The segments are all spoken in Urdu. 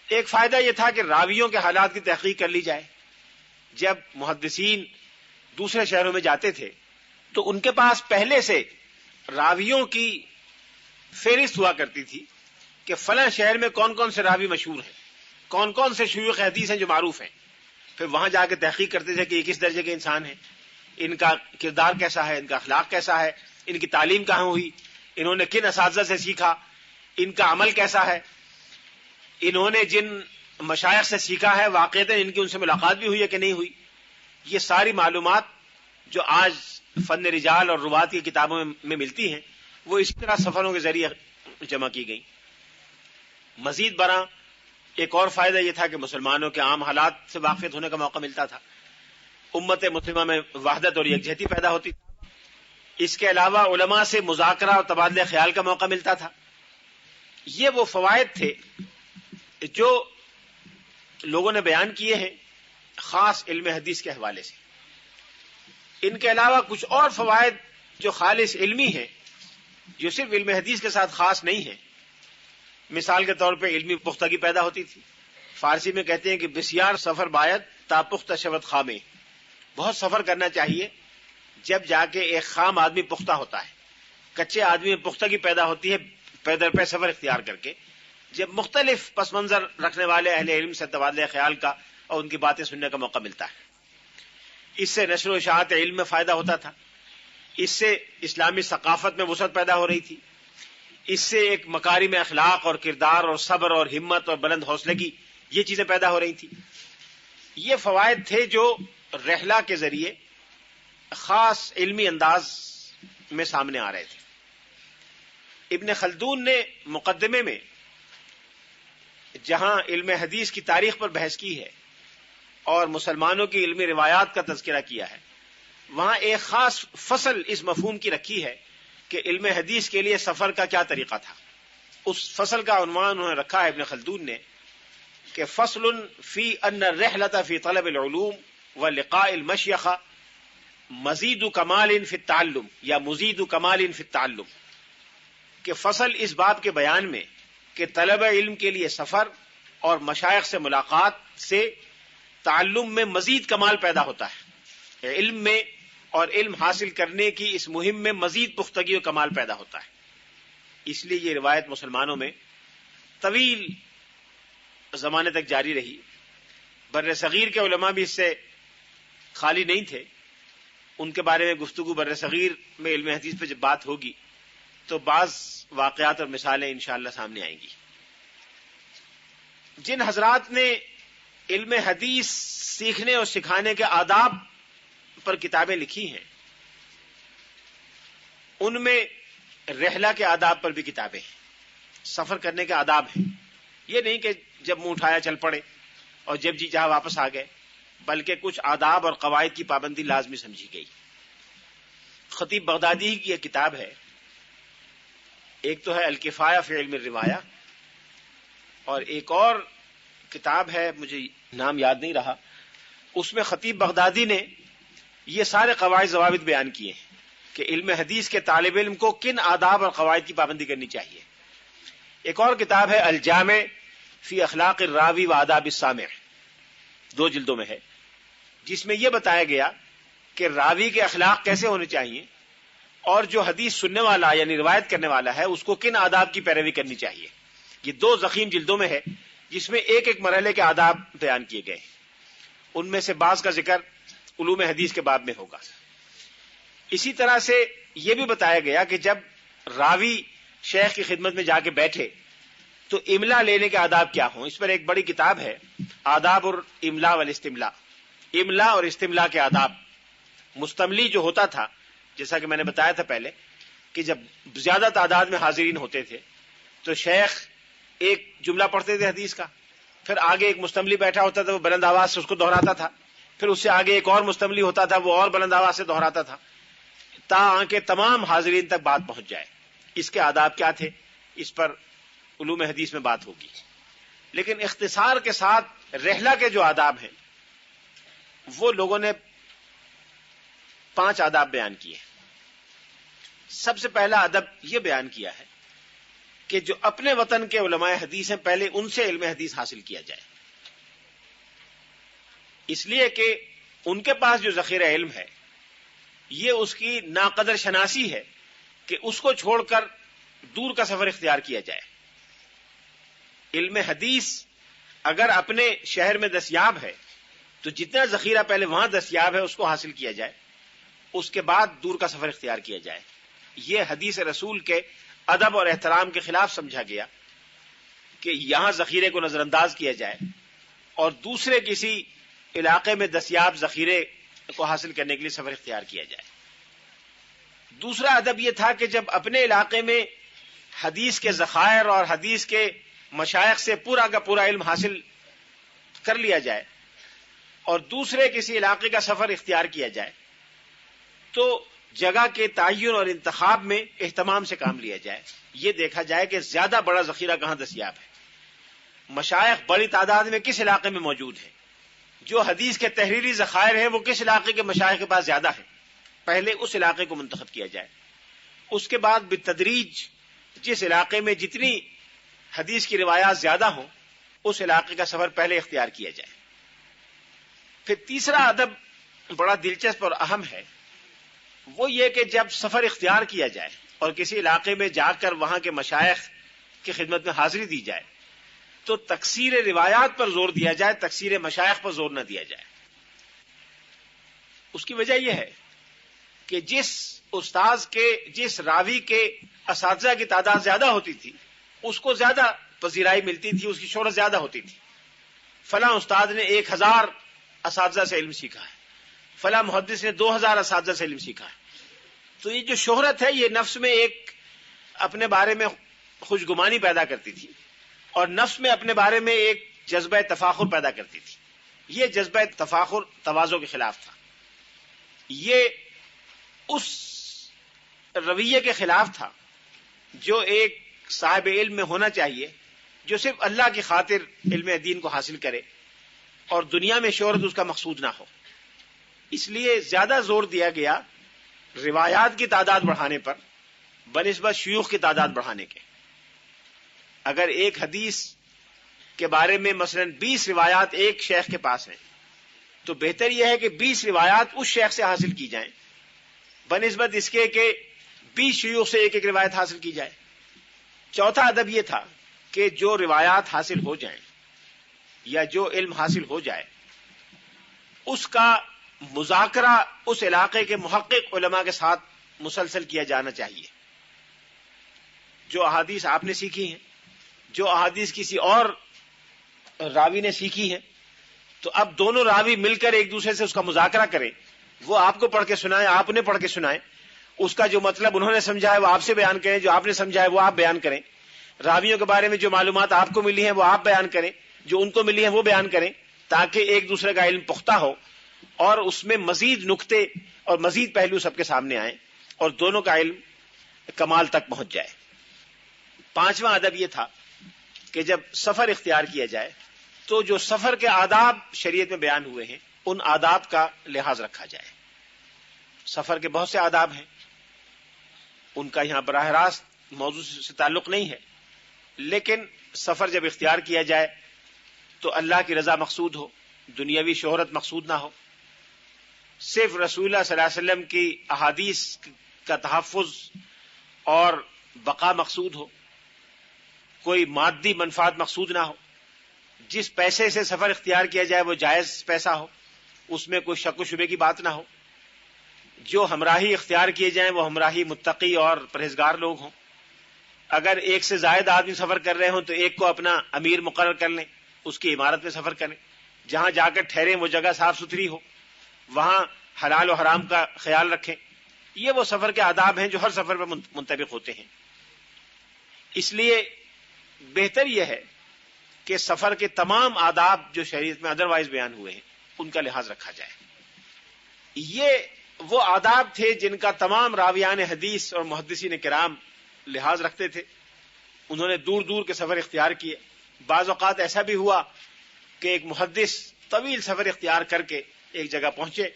ایک فائدہ یہ تھا کہ راویوں کے حالات کی تحقیق کر لی جائے. جب محدثین دوسرے شہروں میں جاتے تھے تو ان کے پاس پہلے سے راویوں کی فہرست ہوا کرتی تھی کہ فلاں شہر میں کون کون سے راوی مشہور ہیں، کون کون سے شیوخ حدیث ہیں جو معروف ہیں. پھر وہاں جا کے تحقیق کرتے تھے کہ یہ کس درجے کے انسان ہیں، ان کا کردار کیسا ہے، ان کا اخلاق کیسا ہے، ان کی تعلیم کہاں ہوئی، انہوں نے کن اساتذہ سے سیکھا، ان کا عمل کیسا ہے، انہوں نے جن مشائخ سے سیکھا ہے واقعتاً ان کی ان سے ملاقات بھی ہوئی ہے کہ نہیں ہوئی. یہ ساری معلومات جو آج فن رجال اور روات کی کتابوں میں ملتی ہیں وہ اسی طرح سفروں کے ذریعے جمع کی گئی. مزید برآں ایک اور فائدہ یہ تھا کہ مسلمانوں کے عام حالات سے واقف ہونے کا موقع ملتا تھا، امت مسلمہ میں وحدت اور یکجہتی پیدا ہوتی تھی. اس کے علاوہ علماء سے مذاکرہ اور تبادلہ خیال کا موقع ملتا تھا. یہ وہ فوائد تھے جو لوگوں نے بیان کیے ہیں خاص علم حدیث کے حوالے سے. ان کے علاوہ کچھ اور فوائد جو خالص علمی ہیں، جو صرف علم حدیث کے ساتھ خاص نہیں ہیں. مثال کے طور پہ علمی پختگی پیدا ہوتی تھی. فارسی میں کہتے ہیں کہ بسیار سفر باید تا پختہ شود خامے، بہت سفر کرنا چاہیے جب جا کے ایک خام آدمی پختہ ہوتا ہے. کچے آدمی میں پختگی پیدا ہوتی ہے پیدر پہ سفر اختیار کر کے، جب مختلف پس منظر رکھنے والے اہل علم سے تبادلہ خیال کا اور ان کی باتیں سننے کا موقع ملتا ہے. اس سے نشر و اشاعت علم میں فائدہ ہوتا تھا، اس سے اسلامی ثقافت میں وسعت پیدا ہو رہی تھی، اس سے ایک مکارم اخلاق اور کردار اور صبر اور ہمت اور بلند حوصلے کی یہ چیزیں پیدا ہو رہی تھیں. یہ فوائد تھے جو رحلہ کے ذریعے خاص علمی انداز میں سامنے آ رہے تھے. ابن خلدون نے مقدمے میں جہاں علم حدیث کی تاریخ پر بحث کی ہے اور مسلمانوں کی علمی روایات کا تذکرہ کیا ہے، وہاں ایک خاص فصل اس مفہوم کی رکھی ہے کہ علم حدیث کے لیے سفر کا کیا طریقہ تھا. اس فصل کا عنوان انہوں نے رکھا ہے ابن خلدون نے کہ فصل فی ان الرحلۃ فی طلب العلوم ولقاء المشیخہ مزید کمال فی التعلم یا مزید کمال فی التعلم، کہ فصل اس باب کے بیان میں کہ طلب علم کے لیے سفر اور مشائخ سے ملاقات سے تعلم میں مزید کمال پیدا ہوتا ہے، علم میں اور علم حاصل کرنے کی اس مہم میں مزید پختگی و کمال پیدا ہوتا ہے. اس لیے یہ روایت مسلمانوں میں طویل زمانے تک جاری رہی. بر صغیر کے علماء بھی اس سے خالی نہیں تھے. ان کے بارے میں گفتگو بر صغیر میں علم حدیث پہ جب بات ہوگی تو بعض واقعات اور مثالیں انشاءاللہ سامنے آئیں گی. جن حضرات نے علم حدیث سیکھنے اور سکھانے کے آداب پر کتابیں لکھی ہیں ان میں رحلہ کے آداب پر بھی کتابیں ہیں، سفر کرنے کے آداب ہیں. یہ نہیں کہ جب منہ اٹھایا چل پڑے اور جب جی جہاں واپس آ گئے، بلکہ کچھ آداب اور قواعد کی پابندی لازمی سمجھی گئی. خطیب بغدادی کی یہ کتاب ہے، ایک تو ہے الکفایہ فی علم الروایہ اور ایک اور کتاب ہے مجھے نام یاد نہیں رہا. اس میں خطیب بغدادی نے یہ سارے قواعد ضوابط بیان کیے ہیں کہ علم حدیث کے طالب علم کو کن آداب اور قواعد کی پابندی کرنی چاہیے. ایک اور کتاب ہے الجامع فی اخلاق الراوی و آداب السامع، 2 جلدوں میں ہے، جس میں یہ بتایا گیا کہ راوی کے اخلاق کیسے ہونے چاہیے اور جو حدیث سننے والا یعنی روایت کرنے والا ہے اس کو کن آداب کی پیروی کرنی چاہیے. یہ 2 ضخیم جلدوں میں ہے جس میں ایک ایک مرحلے کے آداب بیان کیے گئے. ان میں سے بعض کا ذکر علوم حدیث کے باب میں ہوگا. اسی طرح سے یہ بھی بتایا گیا کہ جب راوی شیخ کی خدمت میں جا کے بیٹھے تو املا لینے کے آداب کیا ہوں. اس پر ایک بڑی کتاب ہے آداب الاملاء والاستملاء، املا اور استملاء کے آداب. مستملی جو ہوتا تھا، جیسا کہ میں نے بتایا تھا پہلے کہ جب زیادہ تعداد میں حاضرین ہوتے تھے تو شیخ ایک جملہ پڑھتے تھے حدیث کا، پھر آگے ایک مستملی بیٹھا ہوتا تھا وہ بلند آواز سے اس کو دہراتا تھا، پھر اس سے آگے ایک اور مستملی ہوتا تھا وہ اور بلند آواز سے دہراتا تھا تاکہ تمام حاضرین تک بات پہنچ جائے. اس کے آداب کیا تھے اس پر علوم حدیث میں بات ہوگی. لیکن اختصار کے ساتھ رحلہ کے جو آداب ہیں وہ لوگوں نے 5 آداب بیان کیے. سب سے پہلا ادب یہ بیان کیا ہے کہ جو اپنے وطن کے علماء حدیث ہیں پہلے ان سے علم حدیث حاصل کیا جائے، اس لیے کہ ان کے پاس جو ذخیرہ علم ہے یہ اس کی ناقدر شناسی ہے کہ اس کو چھوڑ کر دور کا سفر اختیار کیا جائے۔ علم حدیث اگر اپنے شہر میں دستیاب ہے تو جتنا ذخیرہ پہلے وہاں دستیاب ہے اس کو حاصل کیا جائے، اس کے بعد دور کا سفر اختیار کیا جائے۔ یہ حدیث رسول کے ادب اور احترام کے خلاف سمجھا گیا کہ یہاں ذخیرے کو نظر انداز کیا جائے اور دوسرے کسی علاقے میں دستیاب ذخیرے کو حاصل کرنے کے لیے سفر اختیار کیا جائے۔ دوسرا ادب یہ تھا کہ جب اپنے علاقے میں حدیث کے ذخائر اور حدیث کے مشائخ سے پورا کا پورا علم حاصل کر لیا جائے اور دوسرے کسی علاقے کا سفر اختیار کیا جائے تو جگہ کے تعین اور انتخاب میں اہتمام سے کام لیا جائے، یہ دیکھا جائے کہ زیادہ بڑا ذخیرہ کہاں دستیاب ہے، مشائخ بڑی تعداد میں کس علاقے میں موجود ہیں، جو حدیث کے تحریری ذخائر ہیں وہ کس علاقے کے مشائخ کے پاس زیادہ ہیں، پہلے اس علاقے کو منتخب کیا جائے، اس کے بعد بالتدریج جس علاقے میں جتنی حدیث کی روایات زیادہ ہوں اس علاقے کا سفر پہلے اختیار کیا جائے۔ پھر تیسرا ادب بڑا دلچسپ اور اہم ہے، وہ یہ کہ جب سفر اختیار کیا جائے اور کسی علاقے میں جا کر وہاں کے مشائخ کی خدمت میں حاضری دی جائے تو تکثیر روایات پر زور دیا جائے، تکثیر مشائخ پر زور نہ دیا جائے۔ اس کی وجہ یہ ہے کہ جس راوی کے اساتذہ کی تعداد زیادہ ہوتی تھی اس کو زیادہ پذیرائی ملتی تھی، اس کی شہرت زیادہ ہوتی تھی۔ فلاں استاد نے 1000 اساتذہ سے علم سیکھا ہے، فلاں محدث نے 2000 اساتذہ سے علم سیکھا ہے، تو یہ جو شہرت ہے یہ نفس میں ایک اپنے بارے میں خوشگمانی پیدا کرتی تھی اور نفس میں اپنے بارے میں ایک جذبہ تفاخر پیدا کرتی تھی۔ یہ جذبہ تفاخر تواضع کے خلاف تھا، یہ اس رویے کے خلاف تھا جو ایک صاحب علم میں ہونا چاہیے، جو صرف اللہ کی خاطر علم دین کو حاصل کرے اور دنیا میں شہرت اس کا مقصود نہ ہو۔ اس لیے زیادہ زور دیا گیا روایات کی تعداد بڑھانے پر بنسبت شیوخ کی تعداد بڑھانے کے۔ اگر ایک حدیث کے بارے میں مثلا 20 روایات ایک شیخ کے پاس ہیں تو بہتر یہ ہے کہ 20 روایات اس شیخ سے حاصل کی جائیں بنسبت اس کے کہ 20 شیوخ سے ایک ایک روایت حاصل کی جائے۔ چوتھا ادب یہ تھا کہ جو روایات حاصل ہو جائیں یا جو علم حاصل ہو جائے اس کا مذاکرہ اس علاقے کے محقق علماء کے ساتھ مسلسل کیا جانا چاہیے۔ جو احادیث آپ نے سیکھی ہیں، جو احادیث کسی اور راوی نے سیکھی ہیں، تو اب دونوں راوی مل کر ایک دوسرے سے اس کا مذاکرہ کریں، وہ آپ کو پڑھ کے سنائیں، آپ انہیں پڑھ کے سنائیں، اس کا جو مطلب انہوں نے سمجھا ہے وہ آپ سے بیان کریں، جو آپ نے سمجھا ہے وہ آپ بیان کریں، راویوں کے بارے میں جو معلومات آپ کو ملی ہیں وہ آپ بیان کریں، جو ان کو ملی ہیں وہ بیان کریں، تاکہ ایک دوسرے کا علم پختہ ہو اور اس میں مزید نکتے اور مزید پہلو سب کے سامنے آئیں اور دونوں کا علم کمال تک پہنچ جائے۔ پانچواں ادب یہ تھا کہ جب سفر اختیار کیا جائے تو جو سفر کے آداب شریعت میں بیان ہوئے ہیں ان آداب کا لحاظ رکھا جائے۔ سفر کے بہت سے آداب ہیں، ان کا یہاں براہ راست موضوع سے تعلق نہیں ہے، لیکن سفر جب اختیار کیا جائے تو اللہ کی رضا مقصود ہو، دنیاوی شہرت مقصود نہ ہو، صرف رسول اللہ صلی اللہ علیہ وسلم کی احادیث کا تحفظ اور بقا مقصود ہو، کوئی مادی منفعت مقصود نہ ہو، جس پیسے سے سفر اختیار کیا جائے وہ جائز پیسہ ہو، اس میں کوئی شک و شبے کی بات نہ ہو، جو ہمراہی اختیار کیے جائیں وہ ہمراہی متقی اور پرہیزگار لوگ ہوں، اگر ایک سے زائد آدمی سفر کر رہے ہوں تو ایک کو اپنا امیر مقرر کر لیں، اس کی عمارت میں سفر کریں، جہاں جا کر ٹھہریں وہ جگہ صاف ستھری ہو، وہاں حلال و حرام کا خیال رکھیں۔ یہ وہ سفر کے آداب ہیں جو ہر سفر پر منطبق ہوتے ہیں۔ اس لیے بہتر یہ ہے کہ سفر کے تمام آداب جو شریعت میں ادروائز بیان ہوئے ہیں ان کا لحاظ رکھا جائے۔ یہ وہ آداب تھے جن کا تمام راویان حدیث اور محدثین کرام لحاظ رکھتے تھے۔ انہوں نے دور دور کے سفر اختیار کیے۔ بعض اوقات ایسا بھی ہوا کہ ایک محدث طویل سفر اختیار کر کے ایک جگہ پہنچے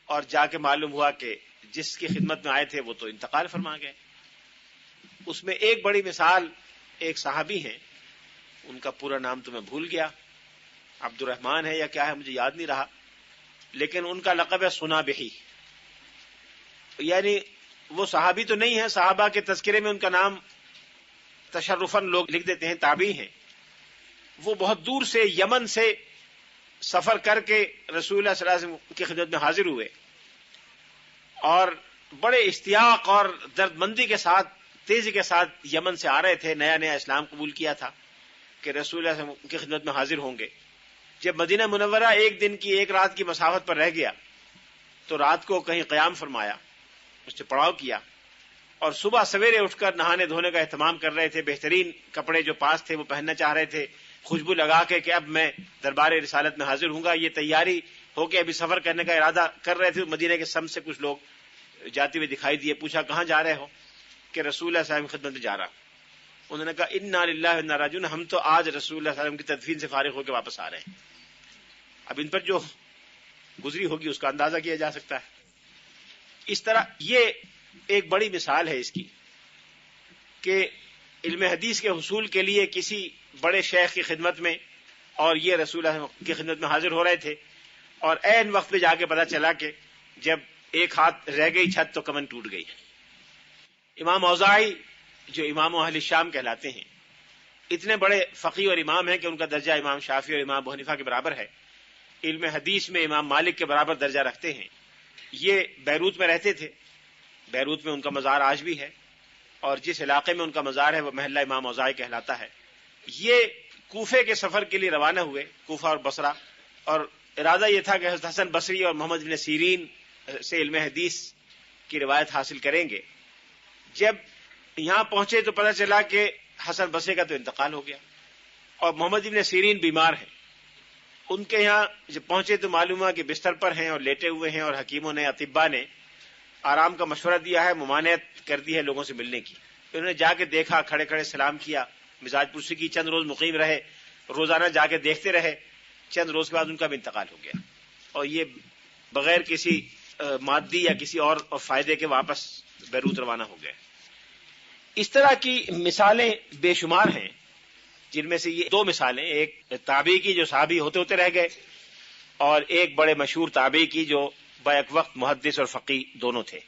اور جا کے معلوم ہوا کہ جس کی خدمت میں آئے تھے وہ تو انتقال فرما گئے۔ اس میں ایک بڑی مثال ایک صحابی ہیں، ان کا پورا نام تو میں بھول گیا، عبد الرحمن ہے یا کیا ہے مجھے یاد نہیں رہا، لیکن ان کا لقب ہے سنابحی، یعنی وہ صحابی تو نہیں ہے، صحابہ کے تذکرے میں ان کا نام تشرفاً لوگ لکھ دیتے ہیں، تابعی ہیں۔ وہ بہت دور سے یمن سے سفر کر کے رسول اللہ صلی اللہ علیہ وسلم کی خدمت میں حاضر ہوئے، اور بڑے اشتیاق اور درد مندی کے ساتھ، تیزی کے ساتھ یمن سے آ رہے تھے، نیا نیا اسلام قبول کیا تھا کہ رسول اللہ صلی اللہ علیہ وسلم کی خدمت میں حاضر ہوں گے۔ جب مدینہ منورہ ایک دن کی ایک رات کی مسافت پر رہ گیا تو رات کو کہیں قیام فرمایا، اس سے پڑاؤ کیا، اور صبح سویرے اٹھ کر نہانے دھونے کا اہتمام کر رہے تھے، بہترین کپڑے جو پاس تھے وہ پہننا چاہ رہے تھے، خوشبو لگا کے کہ اب میں دربار رسالت میں حاضر ہوں گا، یہ تیاری ہو کے ابھی سفر کرنے کا ارادہ کر رہے تھے۔ مدینہ کے سم سے کچھ لوگ جاتے ہوئے دکھائی دیے، پوچھا کہاں جا رہے ہو؟ کہ رسول اللہ صلی اللہ علیہ وسلم کی خدمت میں جا رہا۔ انہوں نے کہا انا للہ و انا راجعون، ہم تو آج رسول اللہ صلی اللہ علیہ وسلم کی تدفین سے فارغ ہو کے واپس آ رہے ہیں۔ اب ان پر جو گزری ہوگی اس کا اندازہ کیا جا سکتا ہے۔ اس طرح یہ ایک بڑی مثال ہے اس کی کہ علم حدیث کے حصول کے لیے کسی بڑے شیخ کی خدمت میں، اور یہ رسول اللہ کی خدمت میں حاضر ہو رہے تھے، اور عین وقت پہ جا کے پتا چلا کہ جب ایک ہاتھ رہ گئی چھت تو کمن ٹوٹ گئی۔ امام اوزاعی جو امام اہل شام کہلاتے ہیں، اتنے بڑے فقیہ اور امام ہیں کہ ان کا درجہ امام شافعی اور امام ابو حنیفہ کے برابر ہے، علم حدیث میں امام مالک کے برابر درجہ رکھتے ہیں۔ یہ بیروت میں رہتے تھے، بیروت میں ان کا مزار آج بھی ہے، اور جس علاقے میں ان کا مزار ہے وہ محلہ امام اوزاعی کہلاتا ہے۔ یہ کوفے کے سفر کے لیے روانہ ہوئے، کوفہ اور بصرہ، اور ارادہ یہ تھا کہ حضرت حسن بصری اور محمد بن سیرین سے علم حدیث کی روایت حاصل کریں گے۔ جب یہاں پہنچے تو پتہ چلا کہ حسن بصری کا تو انتقال ہو گیا، اور محمد بن سیرین بیمار ہیں۔ ان کے یہاں جب پہنچے تو معلوم ہوا کہ بستر پر ہیں اور لیٹے ہوئے ہیں، اور حکیموں نے، اطباء نے آرام کا مشورہ دیا ہے، ممانعت کر دی ہے لوگوں سے ملنے کی۔ انہوں نے جا کے دیکھا، کھڑے کھڑے سلام کیا، مزاج پرسی کی، چند روز مقیم رہے، روزانہ جا کے دیکھتے رہے۔ چند روز کے بعد ان کا بھی انتقال ہو گیا، اور یہ بغیر کسی مادی یا کسی اور فائدے کے واپس بیروت روانہ ہو گئے۔ اس طرح کی مثالیں بے شمار ہیں، جن میں سے یہ دو مثالیں، ایک تابعی کی جو صحابی ہوتے ہوتے رہ گئے، اور ایک بڑے مشہور تابعی کی جو بیک وقت محدث اور فقیہ دونوں تھے۔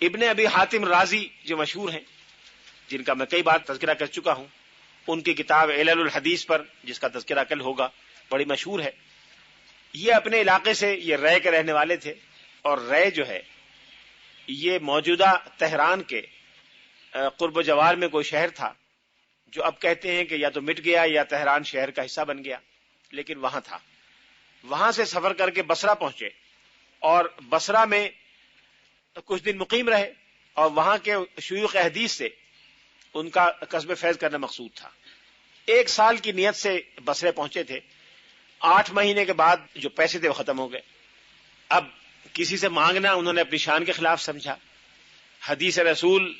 ابن ابی حاتم رازی جو مشہور ہیں، جن کا میں کئی بار تذکرہ کر چکا ہوں، ان کی کتاب علل الحدیث پر، جس کا تذکرہ کل ہوگا، بڑی مشہور ہے۔ یہ اپنے علاقے سے، یہ رے کے رہنے والے تھے، اور رے جو ہے یہ موجودہ تہران کے قرب و جوار میں کوئی شہر تھا، جو اب کہتے ہیں کہ یا تو مٹ گیا یا تہران شہر کا حصہ بن گیا، لیکن وہاں تھا۔ وہاں سے سفر کر کے بصرہ پہنچے، اور بصرہ میں کچھ دن مقیم رہے، اور وہاں کے شیوخ حدیث سے ان کا کسب فیض کرنا مقصود تھا۔ 1 سال کی نیت سے بصرے پہنچے تھے۔ 8 مہینے کے بعد جو پیسے تھے وہ ختم ہو گئے۔ اب کسی سے مانگنا انہوں نے اپنی شان کے خلاف سمجھا۔ حدیث رسول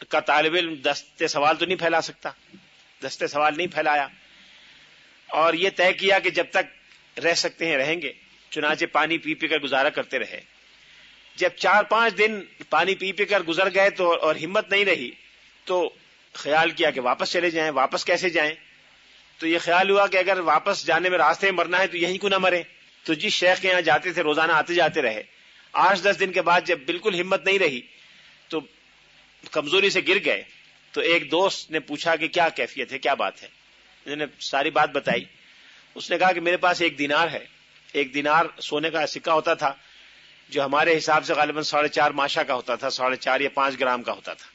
کا طالب علم دستے سوال تو نہیں پھیلا سکتا، دستے سوال نہیں پھیلایا، اور یہ طے کیا کہ جب تک رہ سکتے ہیں رہیں گے، چنانچہ پانی پی پی کر گزارا کرتے رہے۔ جب 4-5 دن پانی پی پی کر گزر گئے تو اور ہمت نہیں رہی، تو خیال کیا کہ واپس چلے جائیں۔ واپس کیسے جائیں؟ تو یہ خیال ہوا کہ اگر واپس جانے میں راستے میں مرنا ہے تو یہیں کیوں نہ مریں۔ تو جس شیخ کے یہاں جاتے تھے روزانہ آتے جاتے رہے۔ 8-10 دن کے بعد جب بالکل ہمت نہیں رہی تو کمزوری سے گر گئے، تو ایک دوست نے پوچھا کہ کیا کیفیت ہے، کیا بات ہے؟ انہوں نے ساری بات بتائی۔ اس نے کہا کہ میرے پاس 1 دینار ہے۔ 1 دینار سونے کا سکہ ہوتا تھا، جو ہمارے حساب سے غالباً 4.5 ماشا کا ہوتا تھا، 4.5 یا 5 گرام کا ہوتا تھا۔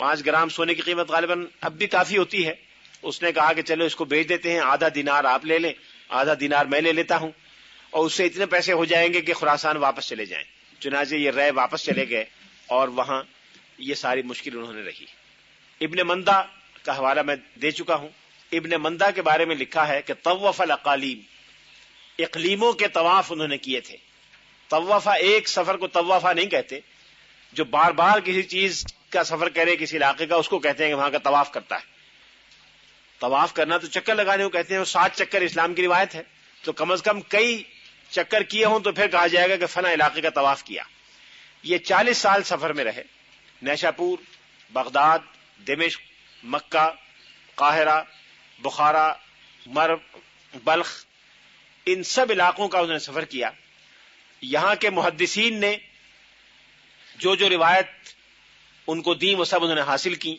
5 گرام سونے کی قیمت غالباً اب بھی کافی ہوتی ہے۔ اس نے کہا کہ چلو اس کو بیچ دیتے ہیں، آدھا دینار آپ لے لیں، آدھا دینار میں لے لیتا ہوں، اور اس سے اتنے پیسے ہو جائیں گے کہ خراسان واپس چلے جائیں۔ چنانچہ یہ رے واپس چلے گئے، اور وہاں یہ ساری مشکل انہوں نے رہی۔ ابن مندہ کا حوالہ میں دے چکا ہوں۔ ابن مندہ کے بارے میں لکھا ہے کہ طوف الاقالیم، اقلیموں کے طواف انہوں نے کیے تھے۔ طوفہ، ایک سفر کو طوفہ نہیں کہتے، جو بار بار کسی چیز کا سفر کرے کسی علاقے کا، اس کو کہتے ہیں کہ وہاں کا طواف کرتا ہے۔ طواف کرنا تو چکر لگانے کو کہتے ہیں، 7 چکر اسلام کی روایت ہے، تو کم از کم کئی چکر کیے ہوں تو پھر کہا جائے گا کہ فلاں علاقے کا طواف کیا۔ یہ 40 سال سفر میں رہے، نیشاپور، بغداد، دمشق، مکہ، قاہرہ، بخارا، مرو، بلخ، ان سب علاقوں کا انہوں نے سفر کیا. یہاں کے محدثین نے جو جو روایت ان کو دی وہ سب انہوں نے حاصل کی،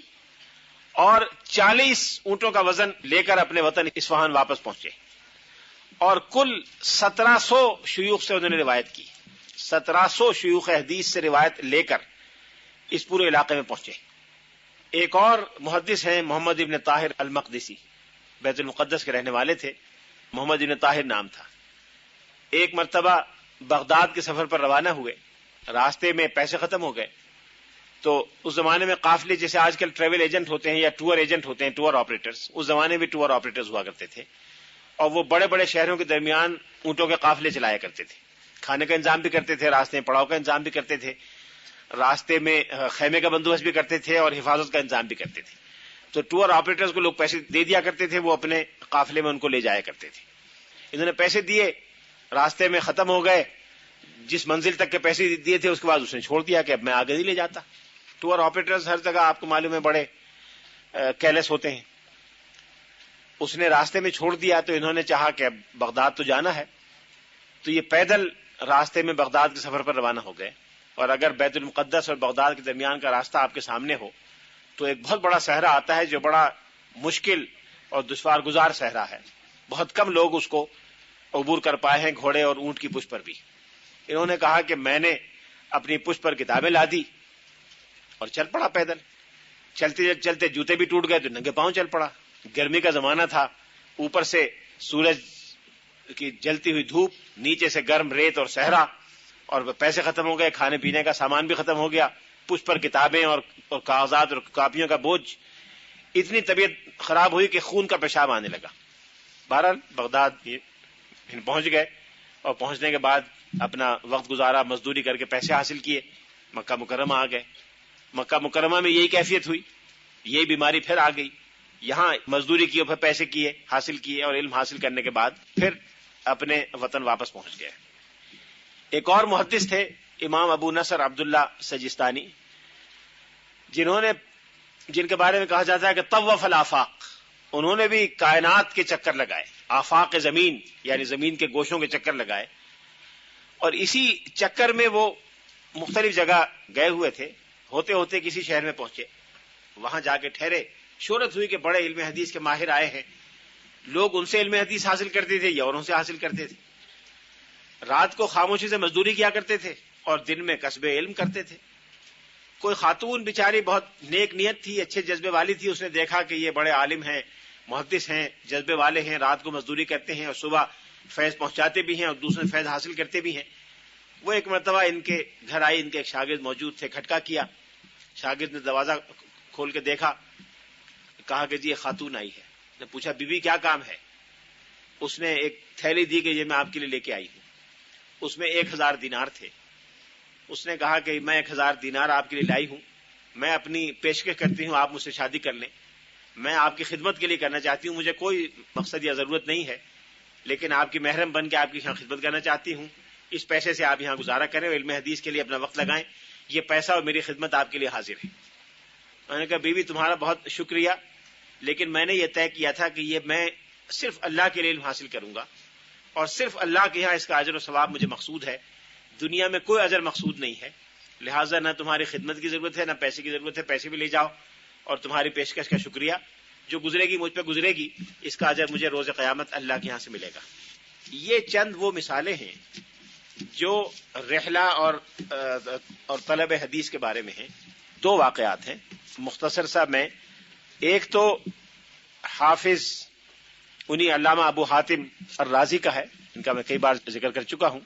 اور 40 اونٹوں کا وزن لے کر اپنے وطن اصفہان واپس پہنچے، اور کل 1700 شیوخ سے انہوں نے روایت کی. 1700 شیوخ حدیث سے روایت لے کر اس پورے علاقے میں پہنچے. ایک اور محدث ہیں محمد ابن طاہر المقدسی، بیت المقدس کے رہنے والے تھے، محمد ابن طاہر نام تھا. ایک مرتبہ بغداد کے سفر پر روانہ ہوئے، راستے میں پیسے ختم ہو گئے، تو اس زمانے میں قافلے جیسے آج کل ٹریول ایجنٹ ہوتے ہیں یا ٹور ایجنٹ ہوتے ہیں، ٹور آپریٹرز، اس زمانے میں ٹور آپریٹرز ہوا کرتے تھے، اور وہ بڑے بڑے شہروں کے درمیان اونٹوں کے قافلے چلایا کرتے تھے. کھانے کا انتظام بھی کرتے تھے، راستے میں پڑاؤ کا انتظام بھی کرتے تھے، راستے میں خیمے کا بندوبست بھی کرتے تھے، اور حفاظت کا انتظام بھی کرتے تھے. تو ٹور آپریٹرز کو لوگ پیسے دے دیا کرتے تھے، وہ اپنے قافلے میں ان کو لے جایا کرتے تھے. انہوں نے پیسے دیے، راستے میں ختم ہو گئے، جس منزل تک کے پیسے دیے تھے اس کے بعد اس نے چھوڑ دیا کہ اب میں آگے نہیں لے جاتا. ٹور آپریٹرز ہر جگہ آپ کو معلوم ہے بڑے کیئرلیس ہوتے ہیں. اس نے راستے میں چھوڑ دیا، تو انہوں نے چاہا کہ اب بغداد تو جانا ہے، تو یہ پیدل راستے میں بغداد کے سفر پر روانہ ہو گئے. اور اگر بیت المقدس اور بغداد کے درمیان کا راستہ آپ کے سامنے ہو تو ایک بہت بڑا صحرا آتا ہے جو بڑا مشکل اور دشوار گزار صحرا ہے. بہت کم لوگ اس کو عبور کر پائے ہیں، گھوڑے اور اونٹ کی پشت پر بھی. انہوں نے کہا کہ میں نے اپنی پشت پر کتابیں لا دی اور چل پڑا پیدل. چلتے چلتے جوتے بھی ٹوٹ گئے تو ننگے پاؤں چل پڑا. گرمی کا زمانہ تھا، اوپر سے سورج کی جلتی ہوئی دھوپ، نیچے سے گرم ریت اور صحرا، اور پیسے ختم ہو گئے، کھانے پینے کا سامان بھی ختم ہو گیا، پشت پر کتابیں اور کاغذات اور کاپیوں کا بوجھ. اتنی طبیعت خراب ہوئی کہ خون کا پیشاب آنے لگا. بہرحال بغداد پہنچ گئے، اور پہنچنے کے بعد اپنا وقت گزارا، مزدوری کر کے پیسے حاصل کیے، مکہ مکرمہ آ گئے. مکہ مکرمہ میں یہی کیفیت ہوئی، یہی بیماری پھر آ گئی. یہاں مزدوری کی اور پھر پیسے کیے، حاصل کیے، اور علم حاصل کرنے کے بعد پھر اپنے وطن واپس پہنچ گئے. ایک اور محدث تھے امام ابو نصر عبداللہ سجستانی، جن کے بارے میں کہا جاتا ہے کہ طوف الآفاق. انہوں نے بھی کائنات کے چکر لگائے، آفاق زمین یعنی زمین کے گوشوں کے چکر لگائے، اور اسی چکر میں وہ مختلف جگہ گئے ہوئے تھے. ہوتے ہوتے کسی شہر میں پہنچے، وہاں جا کے ٹھہرے. شہرت ہوئی کہ بڑے علم حدیث کے ماہر آئے ہیں. لوگ ان سے علم حدیث حاصل کرتے تھے یا اوروں سے حاصل کرتے تھے. رات کو خاموشی سے مزدوری کیا کرتے تھے اور دن میں کسب علم کرتے تھے. کوئی خاتون بیچاری بہت نیک نیت تھی، اچھے جذبے والی تھی، اس نے دیکھا کہ یہ بڑے عالم ہیں، محدث ہیں، جذبے والے ہیں، رات کو مزدوری کرتے ہیں اور صبح فیض پہنچاتے بھی ہیں اور دوسرے فیض حاصل کرتے بھی ہیں. وہ ایک مرتبہ ان کے گھر آئی، ان کے ایک شاگرد موجود تھے. کھٹکا کیا، شاگرد نے دروازہ کھول کے دیکھا، کہا کہ جی یہ خاتون آئی ہے. نے پوچھا بی بی کیا کام ہے؟ اس نے ایک تھیلی دی کہ یہ میں آپ کے لیے لے کے آئی ہوں. اس میں 1000 دینار تھے. اس نے کہا کہ میں 1000 دینار آپ کے لیے لائی ہوں، میں اپنی پیشکش کرتی ہوں آپ مجھ سے شادی کر لیں. میں آپ کی خدمت کے لیے کرنا چاہتی ہوں، مجھے کوئی مقصد یا ضرورت نہیں ہے، لیکن آپ کی محرم بن کے آپ کی خدمت کرنا چاہتی ہوں. اس پیسے سے آپ یہاں گزارا کریں اور علم حدیث کے لیے اپنا وقت لگائیں. یہ پیسہ اور میری خدمت آپ کے لیے حاضر ہے. میں نے کہا بیوی تمہارا بہت شکریہ، لیکن میں نے یہ طے کیا تھا کہ یہ میں صرف اللہ کے لیے علم حاصل کروں گا، اور صرف اللہ کے یہاں اس کا اجر و ثواب مجھے مقصود ہے، دنیا میں کوئی اجر مقصود نہیں ہے. لہٰذا نہ تمہاری خدمت کی ضرورت ہے نہ پیسے کی ضرورت ہے. پیسے بھی لے جاؤ، اور تمہاری پیشکش کا شکریہ، جو گزرے گی مجھ پہ گزرے گی، اس کا اجر مجھے روز قیامت اللہ کے یہاں سے ملے گا. یہ چند وہ مثالیں ہیں جو رحلہ اور طلب حدیث کے بارے میں ہیں. 2 واقعات ہیں مختصر سا. میں ایک تو حافظ انہی علامہ ابو حاتم الرازی کا ہے، ان کا میں کئی بار ذکر کر چکا ہوں.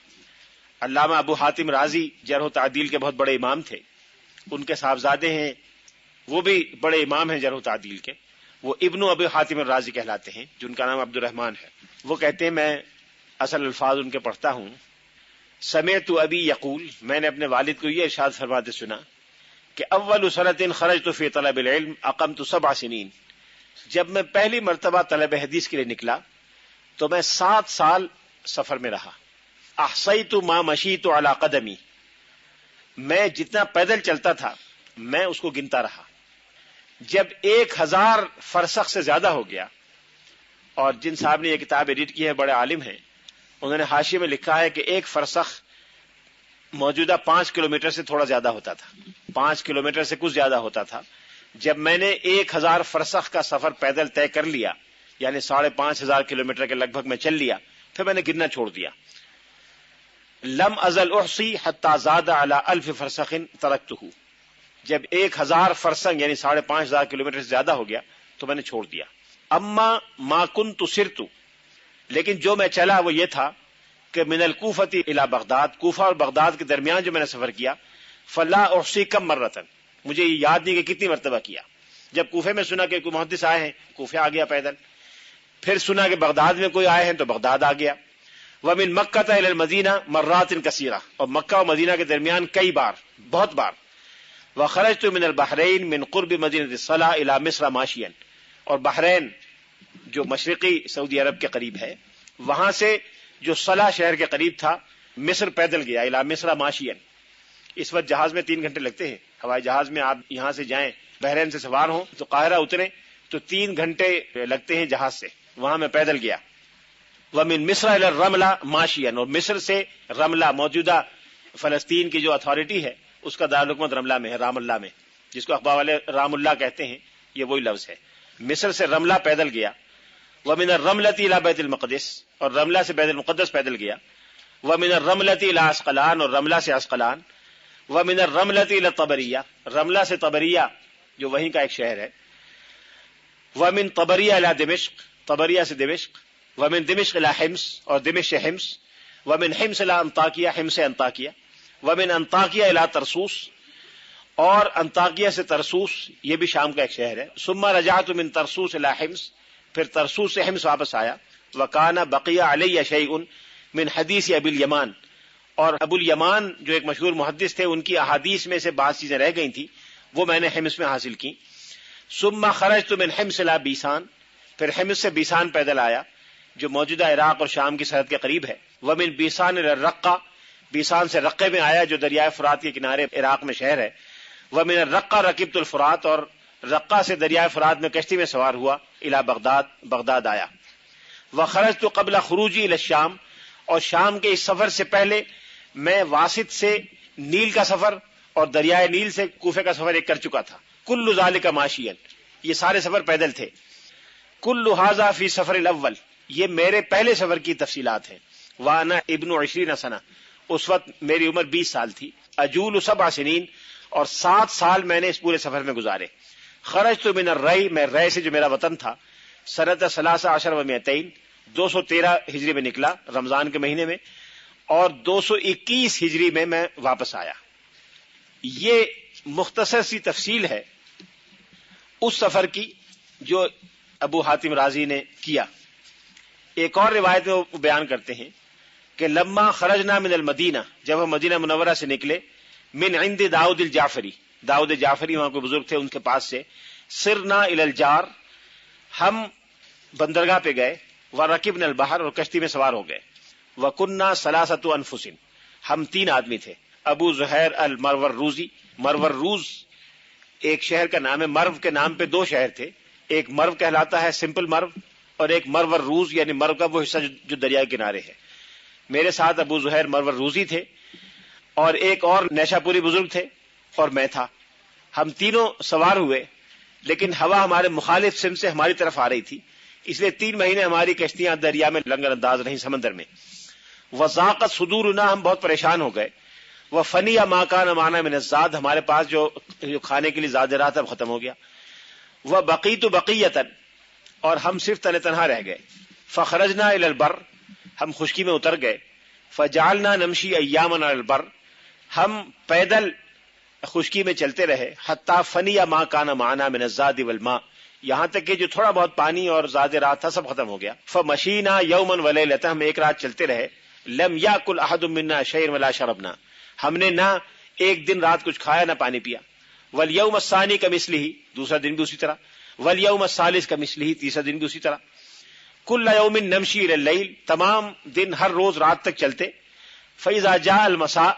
علامہ ابو حاتم رازی جرح و تعدیل کے بہت بڑے امام تھے. ان کے صاحبزادے ہیں، وہ بھی بڑے امام ہیں جرح و تعدیل کے. وہ ابن ابو حاتم الرازی کہلاتے ہیں، جن کا نام عبد الرحمن ہے. وہ کہتے ہیں، میں اصل الفاظ ان کے پڑھتا ہوں. سمعت ابی یقول، میں نے اپنے والد کو یہ ارشاد فرماتے سنا کہ اول سنۃ خرجت فی طلب العلم اقمت 7 سنین. جب میں پہلی مرتبہ طلب حدیث کے لیے نکلا تو میں 7 سال سفر میں رہا. احصیت ما مشیت علی قدمی، میں جتنا پیدل چلتا تھا میں اس کو گنتا رہا. جب 1000 فرسخ سے زیادہ ہو گیا، اور جن صاحب نے یہ کتاب ایڈٹ کی ہے بڑے عالم ہیں، انہوں نے حاشیے میں لکھا ہے کہ ایک فرسخ موجودہ 5 کلومیٹر سے تھوڑا زیادہ ہوتا تھا، 5 کلومیٹر سے کچھ زیادہ ہوتا تھا۔ جب میں نے 1000 فرسخ کا سفر پیدل طے کر لیا، یعنی 5500 کلومیٹر کے لگ بھگ میں چل لیا، پھر میں نے گرنا چھوڑ دیا۔ لم ازل احصی حتی زاد علی 1000 فرسخ ترکتہ، جب 1000 فرسخ یعنی 5500 کلومیٹر سے زیادہ ہو گیا تو میں نے چھوڑ دیا۔ اما ما کنت سرت، لیکن جو میں چلا وہ یہ تھا کہ من الکوفۃ الی بغداد، کوفہ اور بغداد کے درمیان جو میں نے سفر کیا، فلا احصی کم مرتن، مجھے یہ یاد نہیں کہ کتنی مرتبہ کیا۔ جب کوفے میں سنا کہ کوئی محدث آئے ہیں، کوفے آ گیا پیدل، پھر سنا کہ بغداد میں کوئی آئے ہیں تو بغداد آ گیا۔ ومن مکہ الی المدینہ مرات کثیرہ، اور مکہ اور مدینہ کے درمیان کئی بار، بہت بار۔ وخرجت من البحرین من قرب مدینۃ الصلاح الی مصر ماشیا، اور بحرین جو مشرقی سعودی عرب کے قریب ہے، وہاں سے جو صلاح شہر کے قریب تھا مصر پیدل گیا، الی مصر ماشیا۔ اس وقت جہاز میں 3 گھنٹے لگتے ہیں، ہوائی جہاز میں آپ یہاں سے جائیں، بحرین سے سوار ہوں تو قاہرہ اتریں تو 3 گھنٹے لگتے ہیں جہاز سے، وہاں میں پیدل گیا۔ ومن مصر الی الرملہ ماشیا، اور مصر سے رملہ موجودہ فلسطین کی جو اتھارٹی ہے اس کا دارالحکومت رملہ میں ہے، رام اللہ میں، جس کو اخبار والے رام اللہ کہتے ہیں، یہ وہی لفظ ہے۔ مصر سے رملہ پیدل گیا۔ ومن الرملۃ الی بیت المقدس، اور رملہ سے بیت المقدس پیدل گیا۔ ومن الرملۃ الی عسقلان، اور رملہ سے عسقلان۔ ومن الرملۃ الی طبریہ، رملہ سے طبریہ جو وہیں کا ایک شہر ہے۔ ومن طبریہ الی دمشق، طبریہ سے دمشق۔ ومن دمشق الی حمص، اور دمشق سے حمص۔ ومن حمص الی انطاکیہ، حمص سے انطاکیہ۔ ومن انطاکیہ الی طرسوس، اور انطاکیہ سے طرسوس، یہ بھی شام کا ایک شہر ہے۔ ثم رجعت من طرسوس الی حمص، پھر طرسوس سے حمص واپس آیا۔ وکان بقی علی شیء من حدیث ابی الیمان، اور ابو الیمان جو ایک مشہور محدث تھے، ان کی احادیث میں سے بعض چیزیں رہ گئی تھیں، وہ میں نے حمص میں حاصل کی۔ ثم خرجت من حمص الی بیسان، پھر حمص سے بیسان پیدل آیا جو موجودہ عراق اور شام کی سرحد کے قریب ہے۔ ومن بیسان الی الرقہ، بیسان سے رقے میں آیا جو دریائے فرات کے کنارے عراق میں شہر ہے۔ ومن الرقہ رکبت الفرات، اور رقہ سے دریائے فرات میں کشتی میں سوار ہوا، الی بغداد، بغداد آیا۔ وخرجت قبل خروجی الی الشام، اور شام کے اس سفر سے پہلے میں واسط سے نیل کا سفر اور دریائے نیل سے کوفے کا سفر ایک کر چکا تھا۔ کل ذالک ماشیا، یہ سارے سفر پیدل تھے۔ کل ھذا فی سفر الاول، یہ میرے پہلے سفر کی تفصیلات ہیں۔ وانا ابن 20 سنہ، اس وقت میری عمر 20 سال تھی۔ اجول 7 سنین، اور 7 سال میں نے اس پورے سفر میں گزارے۔ خرجت من الرئی، میں رے سے جو میرا وطن تھا، سنۃ 13 و 200، 213 ہجری میں نکلا رمضان کے مہینے میں، اور 221 ہجری میں میں واپس آیا۔ یہ مختصر سی تفصیل ہے اس سفر کی جو ابو حاتم رازی نے کیا۔ ایک اور روایت میں وہ بیان کرتے ہیں کہ لما خرجنا من المدینہ، جب ہم مدینہ منورہ سے نکلے، من عند داؤد الجعفری، داؤد جعفری وہاں کوئی بزرگ تھے، ان کے پاس سے، سرنا الی الجار، ہم بندرگاہ پہ گئے، ورکبنا البحر، اور کشتی میں سوار ہو گئے۔ وکننا 3 انفس، ہم 3 آدمی تھے۔ ابو زہیر المرور روزی، مرور روز ایک شہر کا نام ہے، مرو کے نام پہ 2 شہر تھے، ایک مرو کہلاتا ہے سمپل مرو، اور ایک مرور روز یعنی مرو کا وہ حصہ جو دریائے کنارے ہے۔ میرے ساتھ ابو زہیر مرور روزی تھے، اور ایک اور نیشا پوری بزرگ تھے، اور میں تھا۔ ہم تینوں سوار ہوئے، لیکن ہوا ہمارے مخالف سمت سے ہماری طرف آ رہی تھی، اس لیے 3 مہینے ہماری کشتیاں دریا میں لنگر انداز رہیں، سمندر میں۔ وضاقت صدورنا، ہم بہت پریشان ہو گئے۔ وفنی ما کان معنا من الزاد، ہمارے پاس جو کھانے کے لیے زاد رہا تھا وہ ختم ہو گیا۔ وبقیت بقیۃ، اور ہم صرف تنہا رہ گئے۔ فخرجنا الی البر، ہم خشکی میں اتر گئے۔ فجعلنا نمشی ایاما علی البر، ہم پیدل خشکی میں چلتے رہے۔ حتی فنی ما کان معنا من الزاد والماء، یہاں تک کہ جو تھوڑا بہت پانی اور زاد رات تھا سب ختم ہو گیا۔ فمشینا یوما ولیلۃ، ہم ایک رات چلتے رہے۔ لم یاکل احد منا شیئا ولا شربنا، ہم نے نہ ایک دن رات کچھ کھایا نہ پانی پیا۔ والیوم الثانی کمثلہ، دوسرا دن بھی اسی طرح۔ والیوم الثالث کمثلہ، تیسرا دن بھی اسی طرح۔ کل یوم نمشی الی اللیل، تمام دن ہر روز رات تک چلتے۔ فاذا جاء المساء،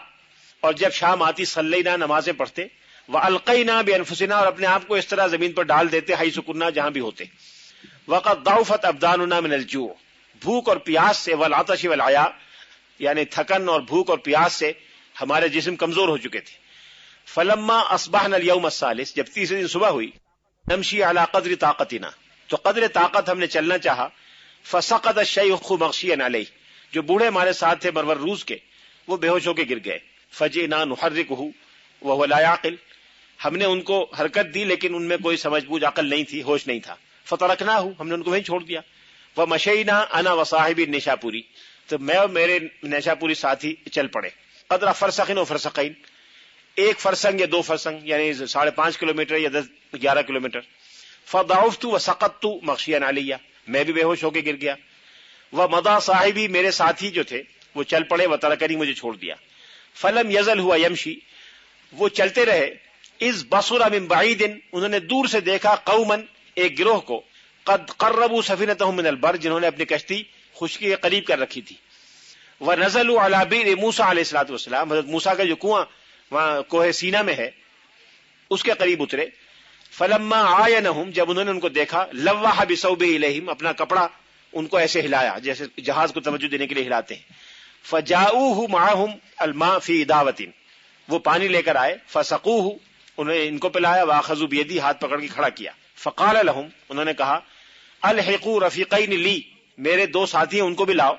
اور جب شام آتی صلینا، نمازیں پڑھتے۔ وَأَلْقَيْنَا بِأَنفُسِنَا، اور اپنے آپ کو اس طرح زمین پر ڈال دیتے حیث کُنَّا، جہاں بھی ہوتے. وَقَدْ ضَعُفَتْ أَبْدَانُنَا مِنَ الْجُوعِ، بھوک اور پیاس سے، وَالْعَطَشِ وَالْعَيَاءِ، یعنی تھکن اور بھوک اور پیاس سے ہمارے جسم کمزور ہو چکے تھے. فلما اصبحنا اليوم الثالث، جب تیسرے دن صبح ہوئی، نمشی علی قدر طاقتنا، تو قدر طاقت ہم نے چلنا چاہا. فسقط الشیخ مغشیا علیہ، جو بوڑھے ہمارے ساتھ تھے مرور روز کے، وہ بے ہوش ہو کے گر گئے. فجئنا نحرکہ وهو لا يعقل، ہم نے ان کو حرکت دی لیکن ان میں کوئی سمجھ بوجھ عقل نہیں تھی، ہوش نہیں تھا. فترکناہ، ہم نے ان کو وہیں چھوڑ دیا. ومشینا انا وصاحبی النشاپوری، تو میں اور میرے نیشاپوری ساتھی چل پڑے. قدر فرسخن و فرسخین، ایک فرسنگ یا دو فرسنگ، یعنی 5.5 کلومیٹر یا 11 کلومیٹر. فضعفت وسقطت مغشیا علیہ، میں بھی بے ہوش ہو کے گر گیا. ومضى صاحبی، میرے ساتھی جو تھے وہ چل پڑے. وترکنی، مجھے چھوڑ دیا. فلم یزل ہوا یمشی، وہ چلتے رہے. اذ بصر من بعید، انہوں نے دور سے دیکھا قوما، ایک گروہ کو، قد قربوا سفینتهم من البر، جنہوں نے اپنی کشتی خشکی کے قریب کر رکھی تھی. ونزلوا على بئر موسیٰ علیہ الصلوۃ والسلام، حضرت موسیٰ کا جو کنواں وہاں کوہ سینا میں ہے اس کے قریب اترے. فلما عاینہم، جب انہوں نے ان کو دیکھا، لوح بثوبہ الیہم، اپنا کپڑا ان کو ایسے ہلایا جیسے جہاز کو توجہ دینے کے لیے ہلاتے ہیں. فجاؤہ معہم الماء فی دعوۃ، وہ پانی لے کر آئے. فسقوہ، انہوں نے ان کو پلایا. واخذوا بیدی، ہاتھ پکڑ کے کھڑا کیا. فقال لهم، انہوں نے کہا، الحقوا رفیقین لی، میرے دو ساتھی ہیں ان کو بھی لاؤ.